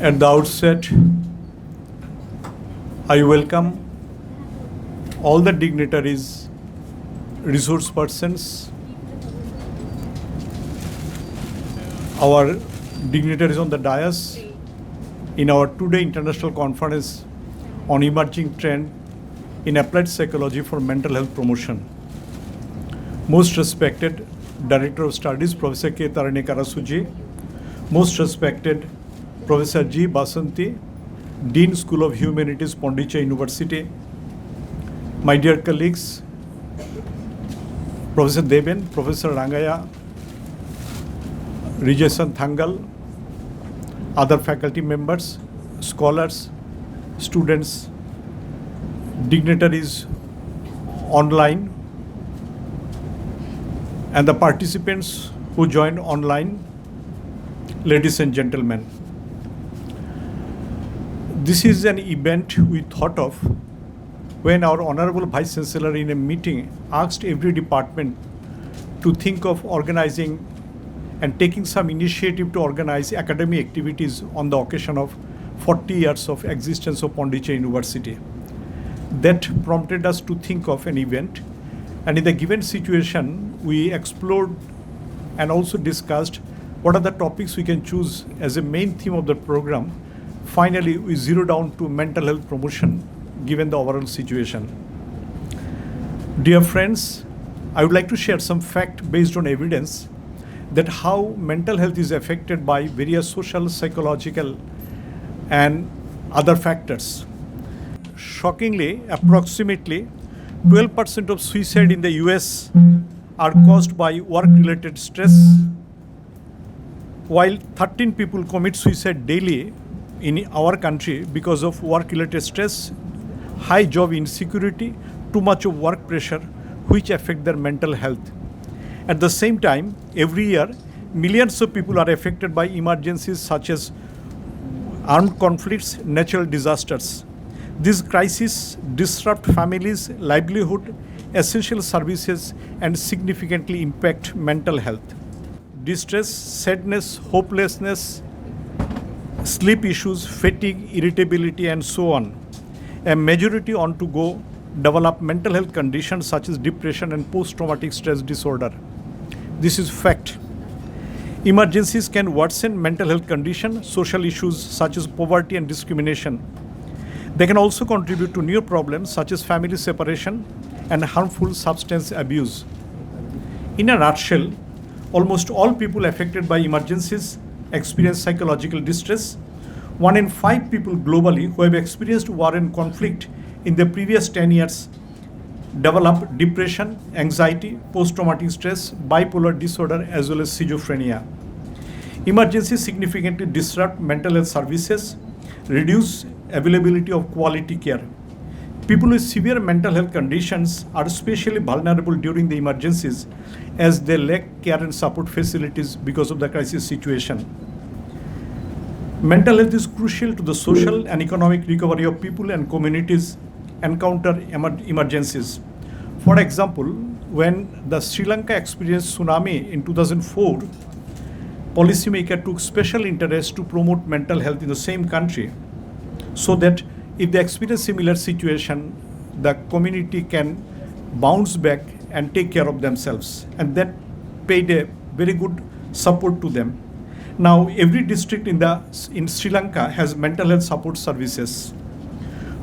At the outset, I welcome all the dignitaries, resource persons, our dignitaries on the dais in our two-day international conference on emerging trend in applied psychology for mental health promotion. Most respected Director of Studies, Professor K. Tarini Karasuji, most respected Professor G. Basanti, Dean School of Humanities, Pondicherry University, my dear colleagues, Professor Deven, Professor Rangaya, Rijasan Thangal, other faculty members, scholars, students, dignitaries online, and the participants who joined online, ladies and gentlemen. This is an event we thought of when our Honorable Vice Chancellor in a meeting asked every department to think of organizing and taking some initiative to organize academic activities on the occasion of 40 years of existence of Pondicherry University. That prompted us to think of an event, and in the given situation, we explored and also discussed what are the topics we can choose as a main theme of the program. Finally, we zeroed down to mental health promotion given the overall situation. Dear friends, I would like to share some fact based on evidence that how mental health is affected by various social, psychological, and other factors. Shockingly, approximately 12% of suicide in the US are caused by work-related stress, while 13 people commit suicide daily in our country because of work-related stress, high job insecurity, too much of work pressure, which affect their mental health. At the same time, every year, millions of people are affected by emergencies such as armed conflicts, natural disasters. These crises disrupt families' livelihood, essential services, and significantly impact mental health. Distress, sadness, hopelessness, sleep issues, fatigue, irritability, and so on. A majority on to go develop mental health conditions such as depression and post-traumatic stress disorder. This is fact. Emergencies can worsen mental health conditions, social issues such as poverty and discrimination. They can also contribute to new problems such as family separation and harmful substance abuse. In a nutshell, almost all people affected by emergencies experience psychological distress. 1 in 5 people globally who have experienced war and conflict in the previous 10 years develop depression, anxiety, post-traumatic stress, bipolar disorder, as well as schizophrenia. Emergencies significantly disrupt mental health services, reduce availability of quality care. People with severe mental health conditions are especially vulnerable during the emergencies as they lack care and support facilities because of the crisis situation. Mental health is crucial to the social and economic recovery of people and communities encounter emergencies. For example, when the Sri Lanka experienced tsunami in 2004, policymakers took special interest to promote mental health in the same country so that if they experience similar situation, the community can bounce back and take care of themselves. And that paid a very good support to them. Now, every district in Sri Lanka has mental health support services.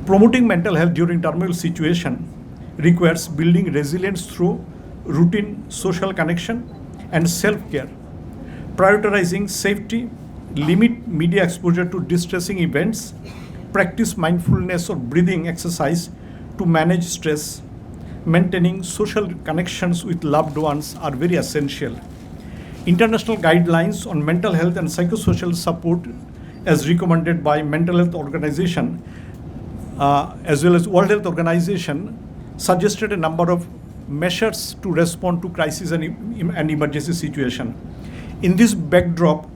Promoting mental health during turmoil situation requires building resilience through routine social connection and self-care, prioritizing safety, limit media exposure to distressing events, practice mindfulness or breathing exercise to manage stress, maintaining social connections with loved ones are very essential. International guidelines on mental health and psychosocial support as recommended by Mental Health Organization as well as World Health Organization suggested a number of measures to respond to crisis and emergency situation. In this backdrop,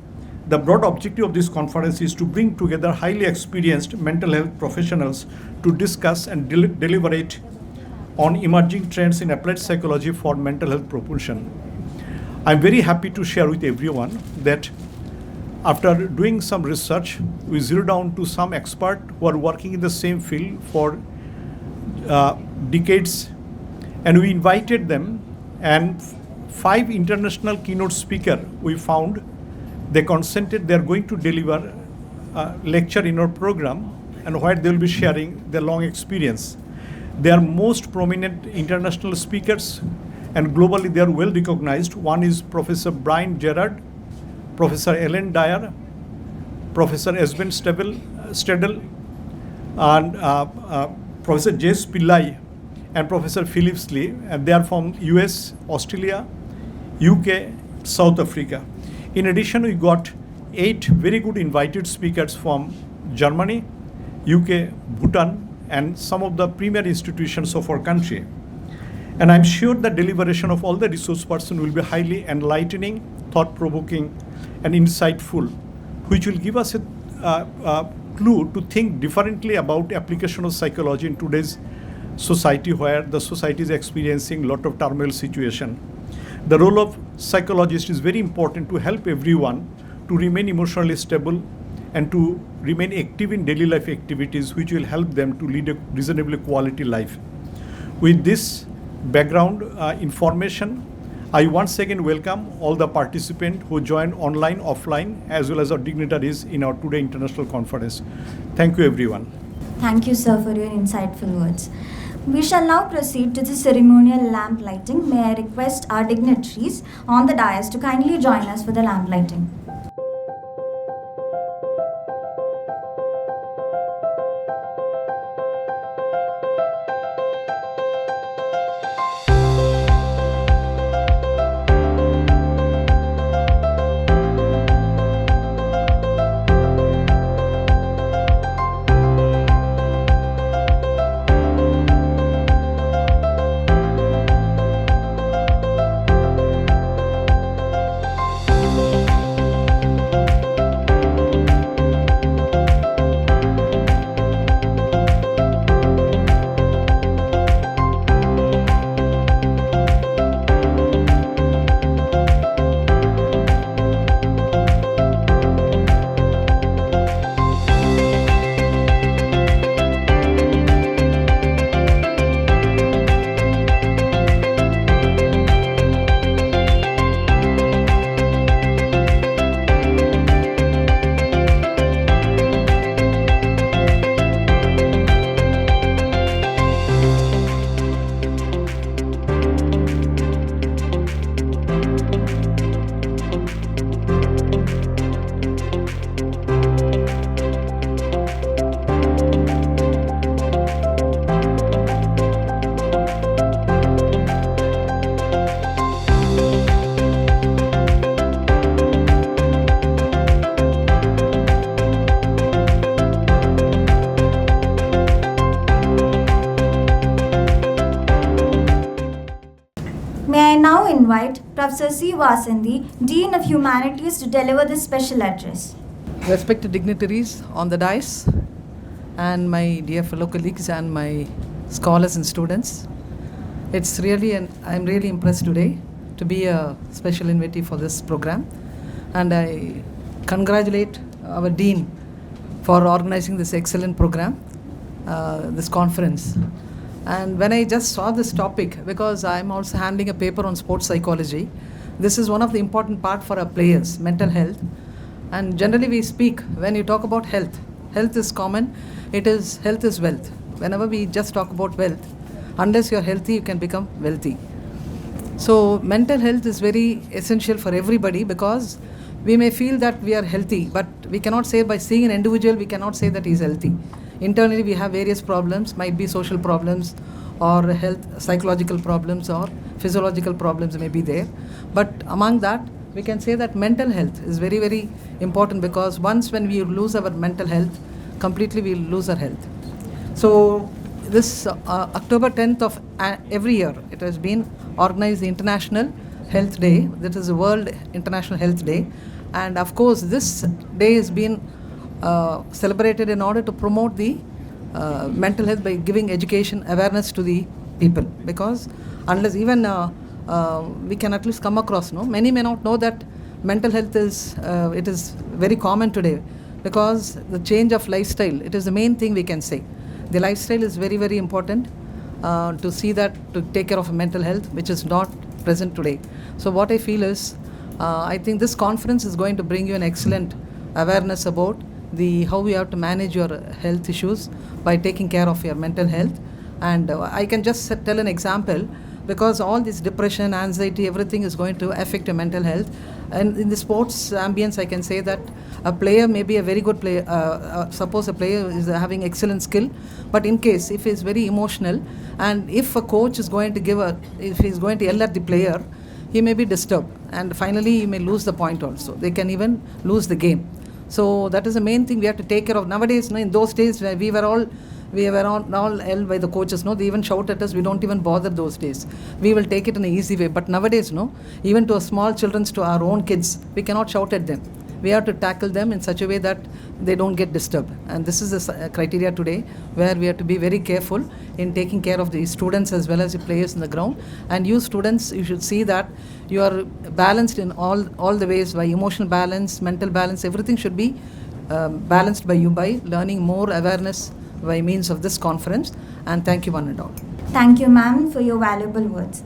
the broad objective of this conference is to bring together highly experienced mental health professionals to discuss and deliberate on emerging trends in applied psychology for mental health promotion. I'm very happy to share with everyone that After doing some research, we zeroed down to some experts who are working in the same field for decades, and we invited them, and 5 international keynote speakers we found, they consented they are going to deliver a lecture in our program, and where they will be sharing their long experience. They are most prominent international speakers, and globally they are well recognized. One is Professor Brian Gerard, Professor Ellen Dyer, Professor Esben Stedel, and Professor Jess Pillai, and Professor Phillips Lee, and they are from US, Australia, UK, South Africa. In addition, we got 8 very good invited speakers from Germany, UK, Bhutan, and some of the premier institutions of our country. And I'm sure the deliberation of all the resource persons will be highly enlightening, thought-provoking, and insightful, which will give us a clue to think differently about application of psychology in today's society, where the society is experiencing a lot of turmoil situation. The role of psychologist is very important to help everyone to remain emotionally stable and to remain active in daily life activities, which will help them to lead a reasonably quality life. With this background information, I once again welcome all the participants who joined online, offline, as well as our dignitaries in our today international conference. Thank you, everyone. Thank you, sir, for your insightful words. We shall now proceed to the ceremonial lamp lighting. May I request our dignitaries on the dais to kindly join us for the lamp lighting. May I now invite Professor C. Vasandi, Dean of Humanities, to deliver this special address. Respected dignitaries on the dais, and my dear fellow colleagues and my scholars and students, I'm really impressed today to be a special invitee for this program, and I congratulate our Dean for organizing this excellent program, this conference. And when I just saw this topic, because I'm also handling a paper on sports psychology, this is one of the important part for our players, mental health. And generally we speak, when you talk about health, health is common, health is wealth. Whenever we just talk about wealth, unless you're healthy, you can become wealthy. So mental health is very essential for everybody, because we may feel that we are healthy, but we cannot say by seeing an individual, we cannot say that he's healthy. Internally, we have various problems, might be social problems or health, psychological problems or physiological problems may be there. But among that, we can say that mental health is very, very important, because once when we lose our mental health, completely we lose our health. So this October 10th of every year, it has been organized the International Health Day. That is the World International Health Day. And of course, this day has been celebrated in order to promote the mental health by giving education awareness to the people, because unless even we can at least come across, many may not know that mental health it is very common today because the change of lifestyle, it is the main thing we can say. The lifestyle is very, very important to see that, to take care of mental health, which is not present today. So what I feel is, I think this conference is going to bring you an excellent awareness about how you have to manage your health issues by taking care of your mental health. And I can just tell an example, because all this depression, anxiety, everything is going to affect your mental health. And in the sports ambience, I can say that a player may be a very good player. Suppose a player is having excellent skill, but in case if he is very emotional, and if a coach is going to if he is going to yell at the player, he may be disturbed, and finally he may lose the point also. They can even lose the game. So that is the main thing we have to take care of. Nowadays, in those days, we were all held by the coaches, they even shout at us, we don't even bother those days. We will take it in an easy way. But nowadays, even to a small children, to our own kids, we cannot shout at them. We have to tackle them in such a way that they don't get disturbed. And this is the criteria today, where we have to be very careful in taking care of the students as well as the players in the ground. And you students, you should see that you are balanced in all the ways, by emotional balance, mental balance, everything should be balanced by you, by learning more awareness by means of this conference. And thank you one and all. Thank you, ma'am, for your valuable words.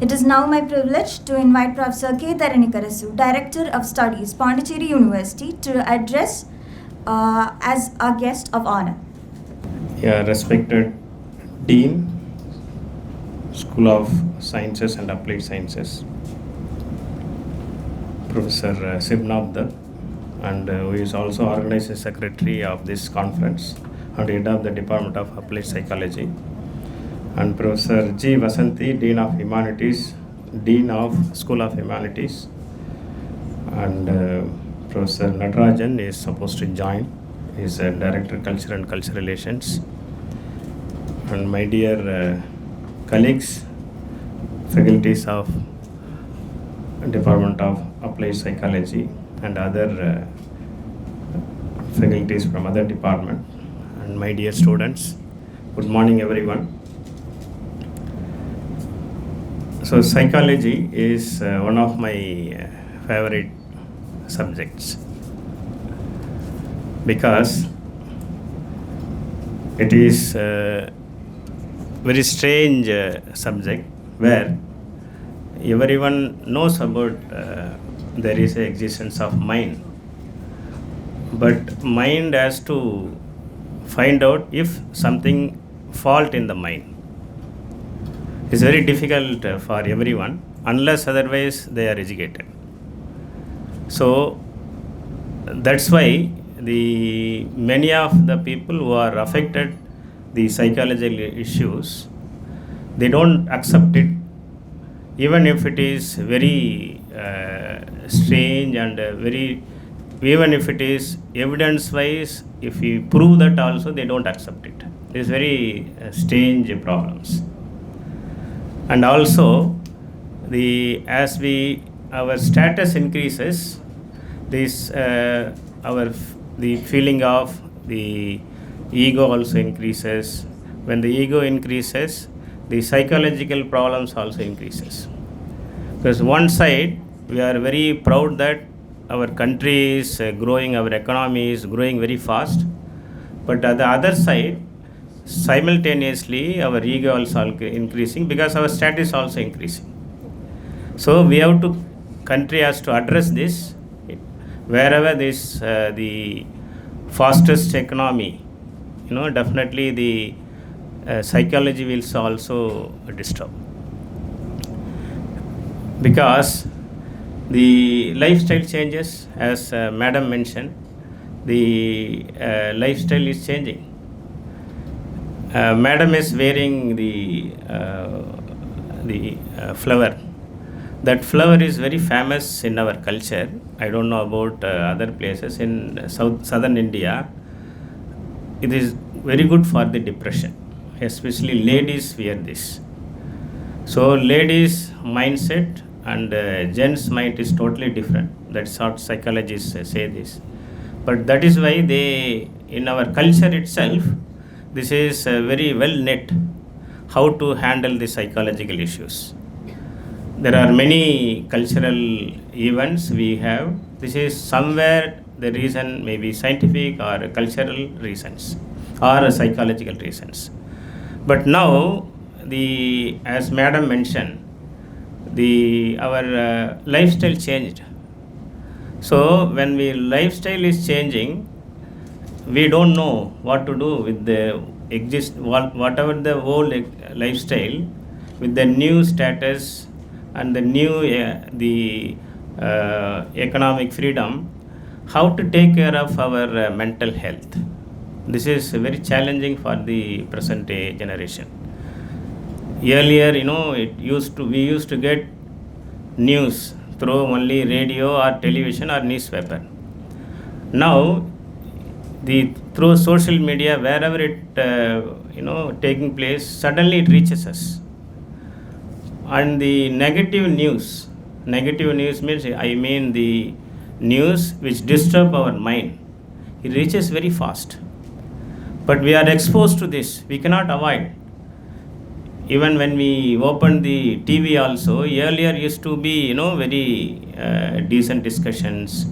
It is now my privilege to invite Professor K. Tharanikarasu, Director of Studies, Pondicherry University, to address as our guest of honor. Yeah, respected Dean, School of Sciences and Applied Sciences, Professor Sibnabdar, and who is also Organizing Secretary of this conference and Head of the Department of Applied Psychology, and Professor G. Vasanti, Dean of Humanities, Dean of School of Humanities, and Professor Natarajan is supposed to join. He is Director Culture and Cultural Relations. And my dear colleagues, faculties of Department of Applied Psychology and other faculties from other departments, and my dear students, good morning everyone. So psychology is one of my favorite subjects, because it is a very strange subject where everyone knows about there is an existence of mind, but mind has to find out if something fault in the mind. It's very difficult for everyone, unless otherwise they are educated. So that's why many of the people who are affected the psychological issues, they don't accept it, even if it is very strange and even if it is evidence-wise, if you prove that also, they don't accept it. It's very strange problems. And also, as our status increases, the feeling of the ego also increases. When the ego increases, the psychological problems also increases. Because one side, we are very proud that our country is growing, our economy is growing very fast, but on the other side, simultaneously our ego also increasing, because our status also increasing. So country has to address this. Wherever this the fastest economy, definitely the psychology will also disturb, because the lifestyle changes, as madam mentioned, the lifestyle is changing. Madam is wearing the flower. That flower is very famous in our culture. I don't know about other places. In southern India, it is very good for the depression. Especially ladies wear this. So ladies' mindset and gents' mind is totally different. That's what psychologists say this. But that is why in our culture itself, this is very well knit, how to handle the psychological issues. There are many cultural events we have. This is somewhere the reason may be scientific or cultural reasons or psychological reasons. But now, as Madam mentioned, our lifestyle changed. So when lifestyle is changing, we don't know what to do with the whatever the old lifestyle with the new status and the new economic freedom, how to take care of our mental health. This is very challenging for the present day generation. Earlier, we used to get news through only radio or television or newspaper. Now, through social media, wherever it taking place, suddenly it reaches us. And the negative news means, I mean the news which disturb our mind, it reaches very fast. But we are exposed to this, we cannot avoid. Even when we open the TV also, earlier used to be, very decent discussions,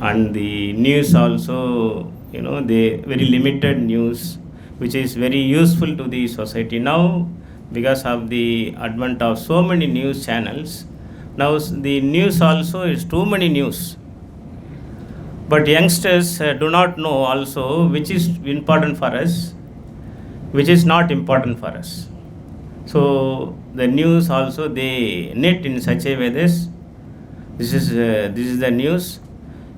and the news also, the very limited news, which is very useful to the society. Now, because of the advent of so many news channels, now the news also is too many news. But youngsters do not know also which is important for us, which is not important for us. So the news also they knit in such a way this is the news.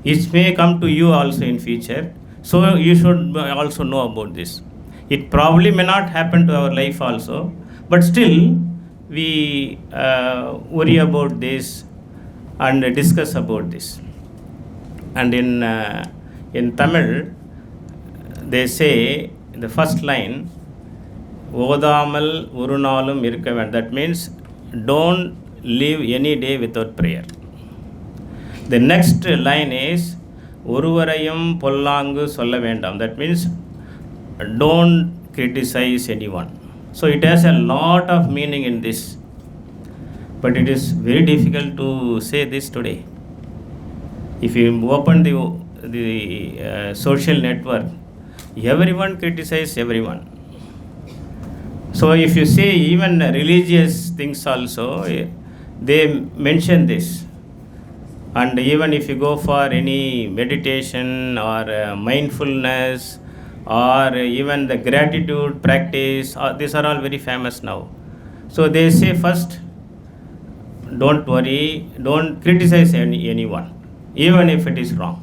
It may come to you also in future. So you should also know about this. It probably may not happen to our life also, but still we worry about this and discuss about this. And in Tamil, they say in the first line, Odamal Urunalum Irkavan. That means don't live any day without prayer. The next line is Uruvarayam Pollangu Solla Vendam. That means don't criticize anyone. So it has a lot of meaning in this. But it is very difficult to say this today. If you open the social network, everyone criticizes everyone. So if you say even religious things also, they mention this. And even if you go for any meditation or mindfulness or even the gratitude practice, these are all very famous now. So they say first, don't worry, don't criticize anyone, even if it is wrong.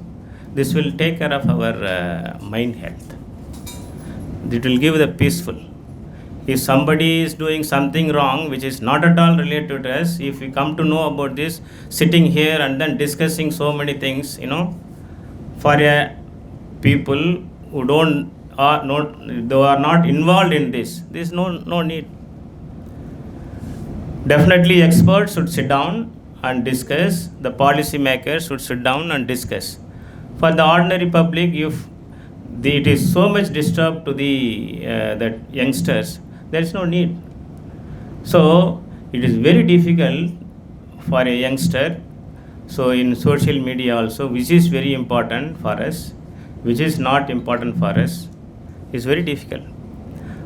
This will take care of our mind health. It will give the peaceful. If somebody is doing something wrong which is not at all related to us, if we come to know about this, sitting here and then discussing so many things, for a people who they are not involved in this, there is no need. Definitely experts should sit down and discuss, the policy makers should sit down and discuss. For the ordinary public, if it is so much disturbed to the youngsters, there is no need. So it is very difficult for a youngster. So in social media also, which is very important for us, which is not important for us, is very difficult.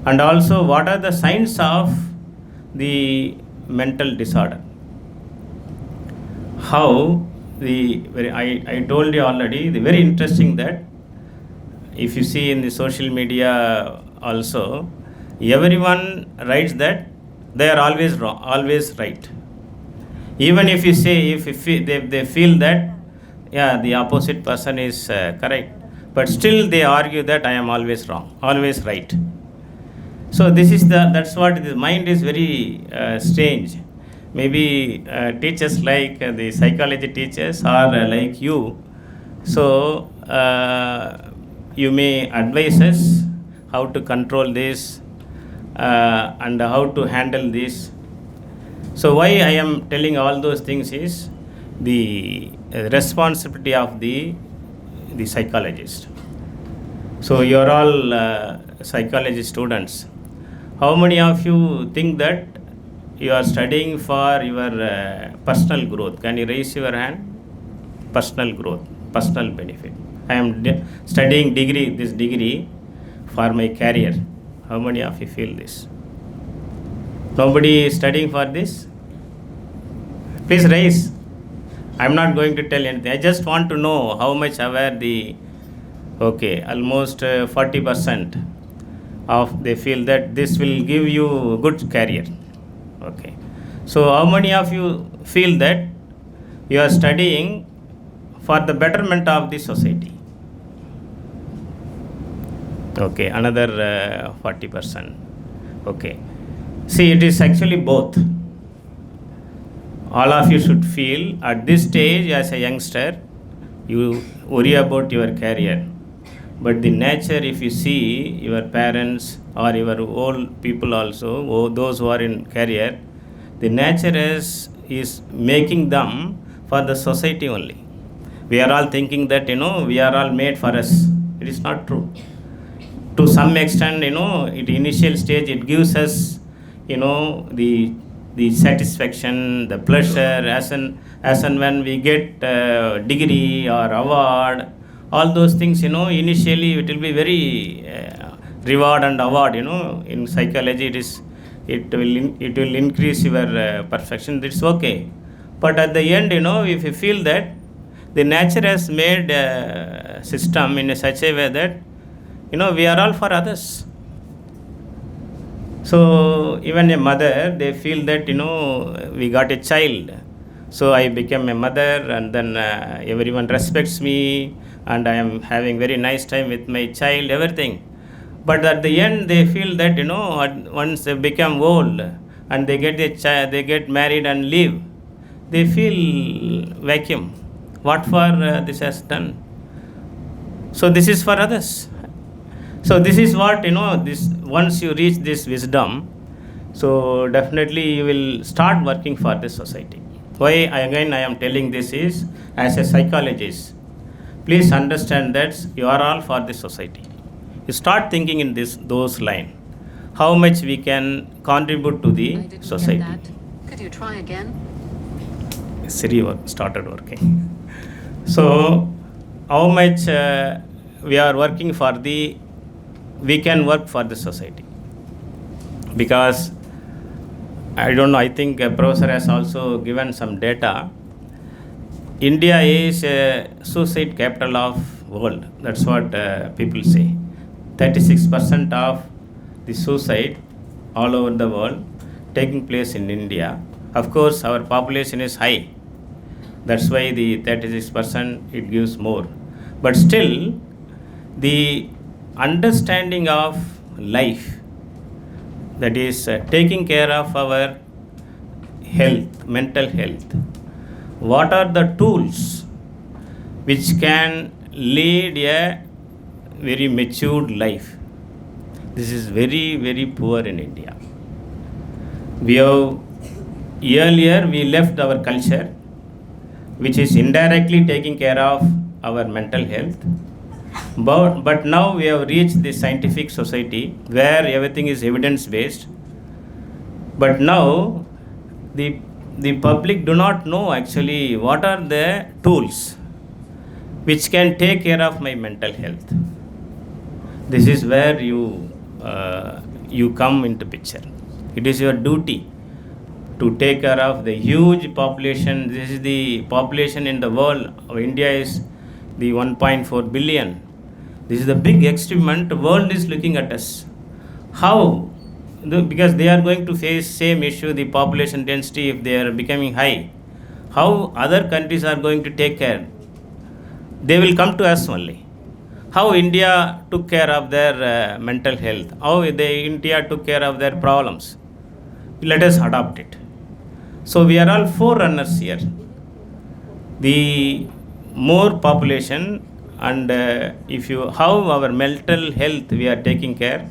And also, what are the signs of the mental disorder? How I told you already, the very interesting that if you see in the social media also, everyone writes that they are always wrong, always right. Even if you say, if they feel that, yeah, the opposite person is correct, but still they argue that I am always wrong, always right. So that's what the mind is very strange. Maybe teachers like the psychology teachers are like you. So you may advise us how to control this and how to handle this. So why I am telling all those things is the responsibility of the psychologist. So you are all psychology students. How many of you think that you are studying for your personal growth? Can you raise your hand? Personal growth, personal benefit. I am studying this degree for my career. How many of you feel this? Nobody is studying for this? Please raise. I am not going to tell anything. I just want to know how much aware almost 40% of they feel that this will give you good career. Okay. So how many of you feel that you are studying for the betterment of the society? Okay, another 40%. Okay. See, it is actually both. All of you should feel at this stage as a youngster, you worry about your career. But the nature, if you see your parents or your old people also, or those who are in career, the nature is making them for the society only. We are all thinking that, we are all made for us. It is not true. To some extent, at initial stage, it gives us, the satisfaction, the pleasure, as and when we get degree or award, all those things, initially it will be very reward and award, in psychology it will increase your perfection. It's okay. But at the end, if you feel that the nature has made a system in such a way that, we are all for others. So even a mother, they feel that, we got a child. So I became a mother, and then everyone respects me, and I am having very nice time with my child, everything. But at the end, they feel that, once they become old and they get a child, they get married and leave, they feel vacuum. What for this has done? So this is for others. So this is what, this once you reach this wisdom, so definitely you will start working for this society. Why I am telling this is, as a psychologist, please understand that you are all for this society. You start thinking in those lines, how much we can contribute to the society. Could you try again? Siri started working. So how much we are working for we can work for the society. Because I don't know, I think a professor has also given some data. India is a suicide capital of world. That's what people say. 36% of the suicide all over the world taking place in India. Of course, our population is high. That's why the 36% it gives more. But still, the understanding of life, that is taking care of our health, mental health. What are the tools which can lead a very matured life? This is very, very poor in India. Earlier we left our culture, which is indirectly taking care of our mental health. But now we have reached the scientific society where everything is evidence based. But now the public do not know actually what are the tools which can take care of my mental health. This is where you come into picture. It is your duty to take care of the huge population. This is the population in the world. India is the 1.4 billion. This is the big experiment. The world is looking at us. How? Because they are going to face same issue, the population density, if they are becoming high. How other countries are going to take care? They will come to us only. How India took care of their mental health? How India took care of their problems? Let us adopt it. So we are all forerunners here. The more population, and how our mental health we are taking care,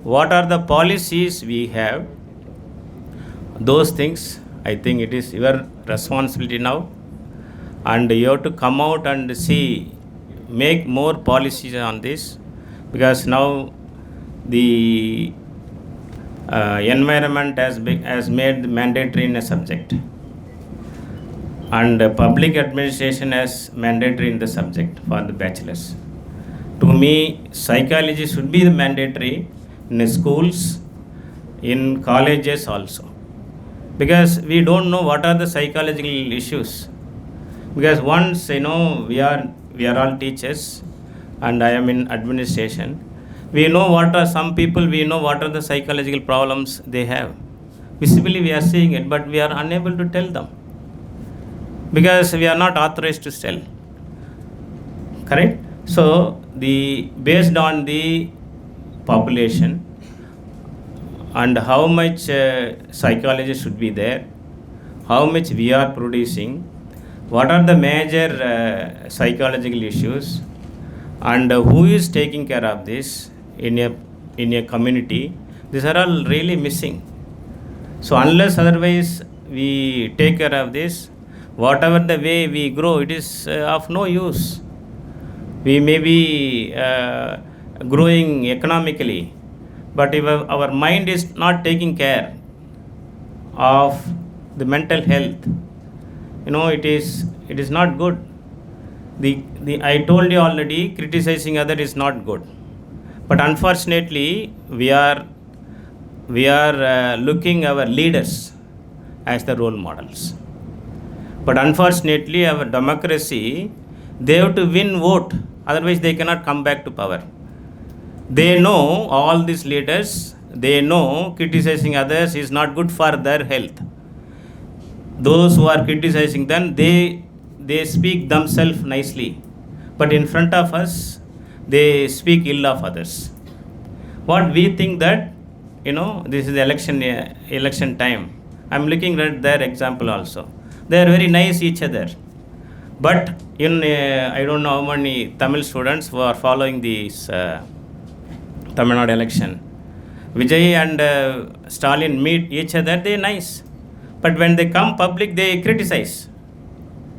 what are the policies we have, those things, I think it is your responsibility now, and you have to come out and make more policies on this, because now the environment has made mandatory in a subject, and public administration as mandatory in the subject for the bachelors. To me, psychology should be the mandatory in schools, in colleges also, because we don't know what are the psychological issues. Because once we are all teachers, and I am in administration, we know what are some people, we know what are the psychological problems they have. Visibly we are seeing it, but we are unable to tell them, because we are not authorized to tell. Correct? So based on the population and how much psychology should be there, how much we are producing, what are the major psychological issues, and who is taking care of this in a community, these are all really missing. So unless otherwise we take care of this, whatever the way we grow, it is of no use. We may be growing economically, but if our mind is not taking care of the mental health, it is not good. I told you already, criticizing other is not good, but unfortunately we are looking our leaders as the role models. But unfortunately, our democracy, they have to win vote, otherwise they cannot come back to power. They know, all these leaders, they know criticizing others is not good for their health. Those who are criticizing them, they speak themselves nicely, but in front of us, they speak ill of others. What we think that, this is the election time. I'm looking at their example also. They are very nice each other. But I don't know how many Tamil students who are following this Tamil Nadu election. Vijay and Stalin meet each other, they are nice. But when they come public, they criticize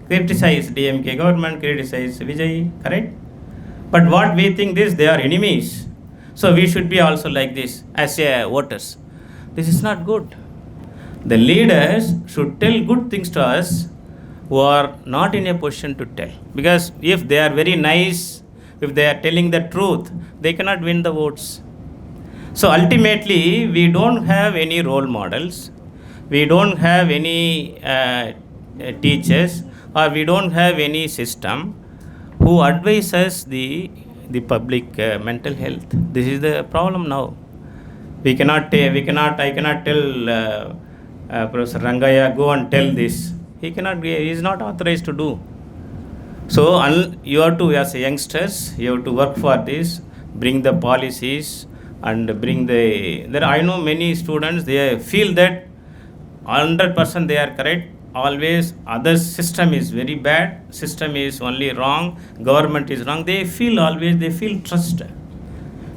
DMK government, criticize Vijay, correct? But what we think is they are enemies. So we should be also like this as voters. This is not good. The leaders should tell good things to us who are not in a position to tell. Because if they are very nice, if they are telling the truth, they cannot win the votes. So ultimately, we don't have any role models. We don't have any teachers, or we don't have any system who advise us the public mental health. This is the problem now. I cannot tell Professor Rangaya, go and tell this. He is not authorized to do. So you have to, as youngsters, you have to work for this, bring the policies, and bring I know many students, they feel that 100% they are correct. Always other system is very bad, system is only wrong, government is wrong. They feel trust.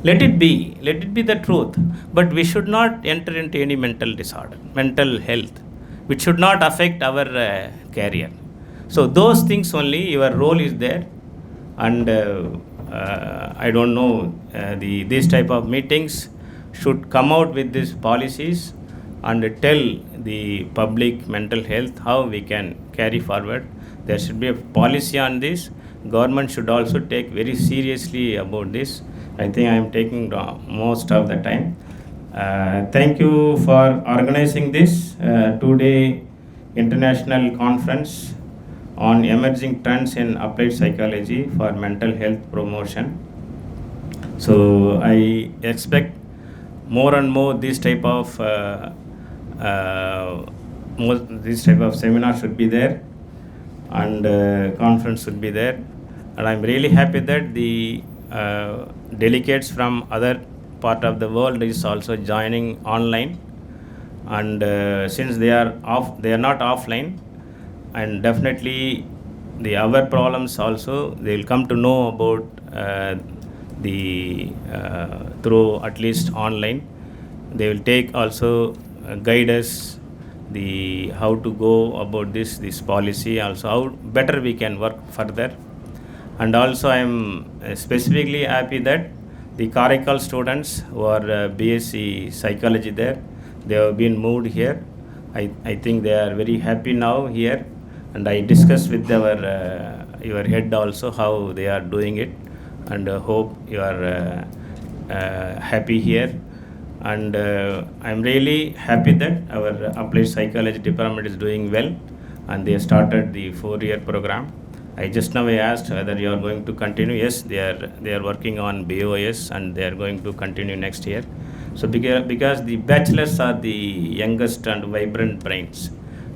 Let it be the truth. But we should not enter into any mental disorder, mental health, which should not affect our career. So those things only, your role is there. And I don't know, these type of meetings should come out with these policies and tell the public mental health how we can carry forward. There should be a policy on this. Government should also take very seriously about this. I think I am taking most of the time. Thank you for organizing this 2-day international conference on emerging trends in applied psychology for mental health promotion. So I expect more and more this type of seminar should be there, and conference should be there. And I'm really happy that the delegates from other part of the world is also joining online, and since they are not offline, and definitely our problems also they will come to know about through at least online. They will take also guide us how to go about this policy, also how better we can work further. And also I am specifically happy that the Karaikal students who are BSc Psychology there, they have been moved here. I think they are very happy now here, and I discussed with your head also how they are doing it, and hope you are happy here. And I'm really happy that our applied psychology department is doing well, and they started the 4-year program. I just now asked whether you are going to continue. Yes, they are working on BOS, and they are going to continue next year. So because the bachelors are the youngest and vibrant brains,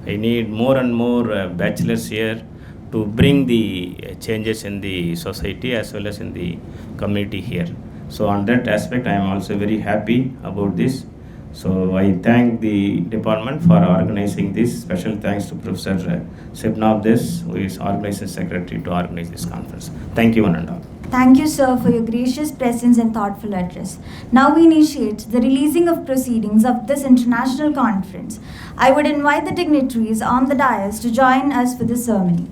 I need more and more bachelors here to bring the changes in the society as well as in the community here. So on that aspect, I am also very happy about this. So I thank the department for organizing this. Special thanks to Professor Sibnab, who is organizing secretary to organize this conference. Thank you one and all. Thank you, sir, for your gracious presence and thoughtful address. Now we initiate the releasing of proceedings of this international conference. I would invite the dignitaries on the dais to join us for the ceremony.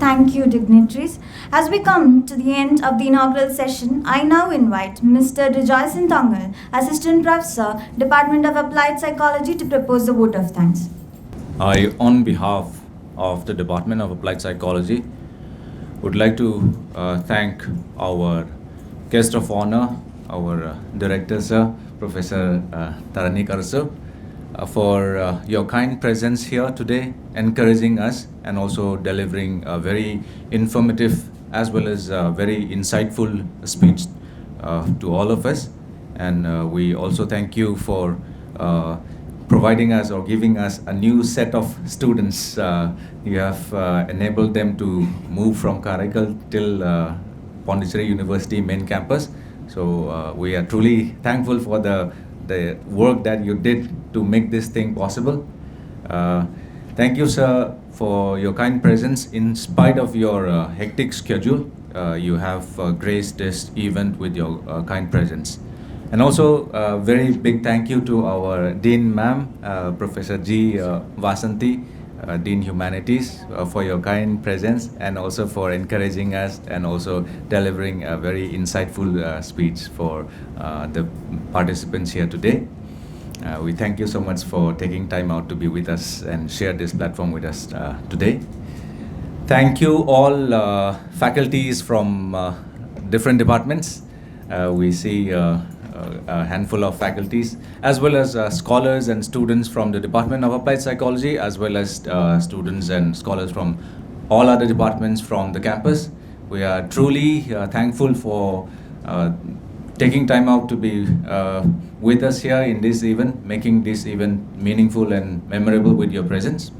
Thank you, dignitaries. As we come to the end of the inaugural session, I now invite Mr. Rejoicen Tongal, Assistant Professor, Department of Applied Psychology, to propose the vote of thanks. I, on behalf of the Department of Applied Psychology, would like to thank our guest of honor, our director, sir, Professor Tarani Karsu, for your kind presence here today, encouraging us and also delivering a very informative as well as very insightful speech to all of us. And we also thank you for providing us or giving us a new set of students. You have enabled them to move from Karaikal till Pondicherry University main campus. So we are truly thankful for the work that you did to make this thing possible. Thank you, sir, for your kind presence. In spite of your hectic schedule, you have graced this event with your kind presence. And also a very big thank you to our Dean Ma'am, Professor G. Vasanti, Dean Humanities, for your kind presence and also for encouraging us and also delivering a very insightful speech for the participants here today. We thank you so much for taking time out to be with us and share this platform with us today. Thank you all faculties from different departments. We see a handful of faculties, as well as scholars and students from the Department of Applied Psychology, as well as students and scholars from all other departments from the campus. We are truly thankful for taking time out to be with us here in this event, making this event meaningful and memorable with your presence.